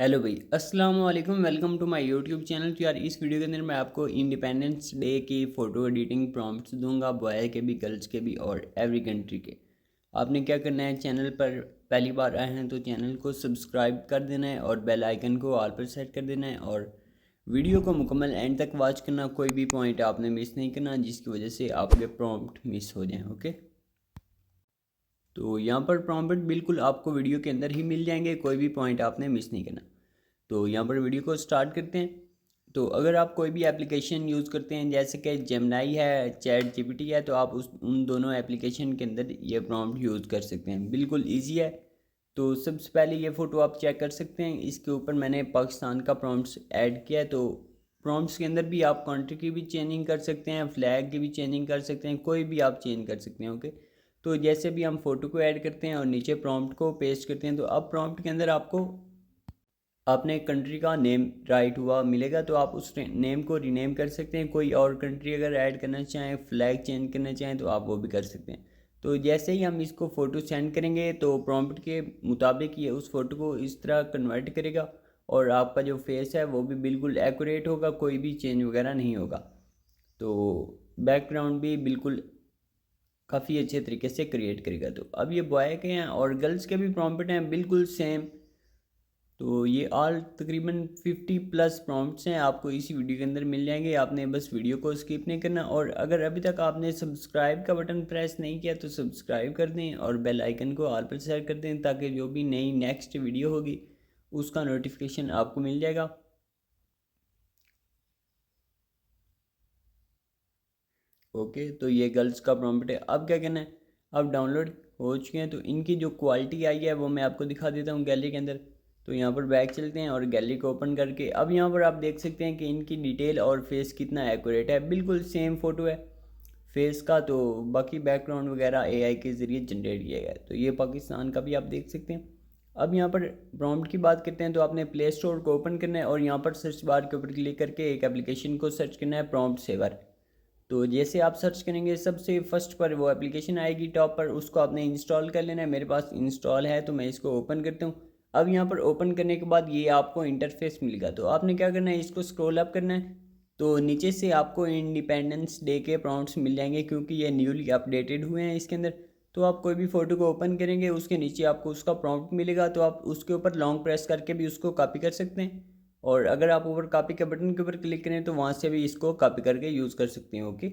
Hello भाई, अस्सलाम वालेकुम। Welcome to my YouTube channel. तो यार इस वीडियो के अंदर मैं आपको इंडिपेंडेंस डे की फ़ोटो एडिटिंग प्रॉम्प्ट्स दूंगा, बॉय के भी, गर्ल्स के भी और एवरी कंट्री के। आपने क्या करना है, चैनल पर पहली बार आए हैं तो चैनल को सब्सक्राइब कर देना है और बेल आइकन को ऑल पर सेट कर देना है और वीडियो को मुकम्मल एंड तक वॉच करना। कोई भी पॉइंट आपने मिस नहीं करना जिसकी वजह से आपके प्रॉम्प्ट मिस हो जाएँ। ओके, तो यहाँ पर प्रॉम्प्ट बिल्कुल आपको वीडियो के अंदर ही मिल जाएंगे, कोई भी पॉइंट आपने मिस नहीं करना। तो यहाँ पर वीडियो को स्टार्ट करते हैं। तो अगर आप कोई भी एप्लीकेशन यूज़ करते हैं जैसे कि जेमिनी है, चैट जीपीटी है, तो आप उन दोनों एप्लीकेशन के अंदर ये प्रॉम्प्ट यूज़ कर सकते हैं, बिल्कुल इजी है। तो सबसे पहले ये फ़ोटो आप चेक कर सकते हैं, इसके ऊपर मैंने पाकिस्तान का प्रॉम्प्ट्स ऐड किया है। तो प्रॉम्प्ट्स के अंदर भी आप कंट्री की भी चेंजिंग कर सकते हैं, फ्लैग की भी चेंजिंग कर सकते हैं, कोई भी आप चेंज कर सकते हैं। ओके, तो जैसे भी हम फ़ोटो को ऐड करते हैं और नीचे प्रॉम्प्ट को पेस्ट करते हैं, तो अब प्रॉम्प्ट के अंदर आपको अपने कंट्री का नेम राइट हुआ मिलेगा, तो आप उस नेम को रीनेम कर सकते हैं। कोई और कंट्री अगर ऐड करना चाहें, फ्लैग चेंज करना चाहें, तो आप वो भी कर सकते हैं। तो जैसे ही हम इसको फ़ोटो सेंड करेंगे तो प्रॉम्प्ट के मुताबिक ये उस फ़ोटो को इस तरह कन्वर्ट करेगा और आपका जो फेस है वो भी बिल्कुल एक्यूरेट होगा, कोई भी चेंज वगैरह नहीं होगा। तो बैकग्राउंड भी बिल्कुल काफ़ी अच्छे तरीके से क्रिएट करेगा। तो अब ये बॉय के हैं और गर्ल्स के भी प्रॉम्प्ट हैं बिल्कुल सेम। तो ये ऑल तकरीबन 50+ प्रॉम्प्ट्स हैं, आपको इसी वीडियो के अंदर मिल जाएंगे। आपने बस वीडियो को स्किप नहीं करना और अगर अभी तक आपने सब्सक्राइब का बटन प्रेस नहीं किया तो सब्सक्राइब कर दें और बेल आइकन को ऑल पर सेट कर दें ताकि जो भी नई नेक्स्ट वीडियो होगी उसका नोटिफिकेशन आपको मिल जाएगा। ओके, तो ये गर्ल्स का प्रॉम्प्ट है। अब क्या करना है, अब डाउनलोड हो चुके हैं तो इनकी जो क्वालिटी आई है वो मैं आपको दिखा देता हूँ गैलरी के अंदर। तो यहाँ पर बैक चलते हैं और गैलरी को ओपन करके अब यहाँ पर आप देख सकते हैं कि इनकी डिटेल और फेस कितना एक्यूरेट है, बिल्कुल सेम फ़ोटो है फेस का। तो बाकी बैकग्राउंड वगैरह एआई के ज़रिए जनरेट किया गया है। तो ये पाकिस्तान का भी आप देख सकते हैं। अब यहाँ पर प्रॉम्प्ट की बात करते हैं तो आपने प्ले स्टोर को ओपन करना है और यहाँ पर सर्च बार के ऊपर क्लिक करके एक एप्लीकेशन को सर्च करना है, प्रॉम्प्ट सेवर। तो जैसे आप सर्च करेंगे सबसे फर्स्ट पर वो एप्लीकेशन आएगी टॉप पर, उसको आपने इंस्टॉल कर लेना है। मेरे पास इंस्टॉल है तो मैं इसको ओपन करता हूँ। अब यहाँ पर ओपन करने के बाद ये आपको इंटरफेस मिलेगा। तो आपने क्या करना है, इसको स्क्रॉल अप करना है। तो नीचे से आपको इंडिपेंडेंस डे के प्रॉम्प्ट्स मिल जाएंगे क्योंकि ये न्यूली अपडेटेड हुए हैं इसके अंदर। तो आप कोई भी फ़ोटो को ओपन करेंगे उसके नीचे आपको उसका प्रॉम्प्ट मिलेगा, तो आप उसके ऊपर लॉन्ग प्रेस करके भी उसको कॉपी कर सकते हैं और अगर आप ऊपर कॉपी के बटन के ऊपर क्लिक करें तो वहाँ से भी इसको कॉपी करके यूज़ कर सकते हैं। ओके,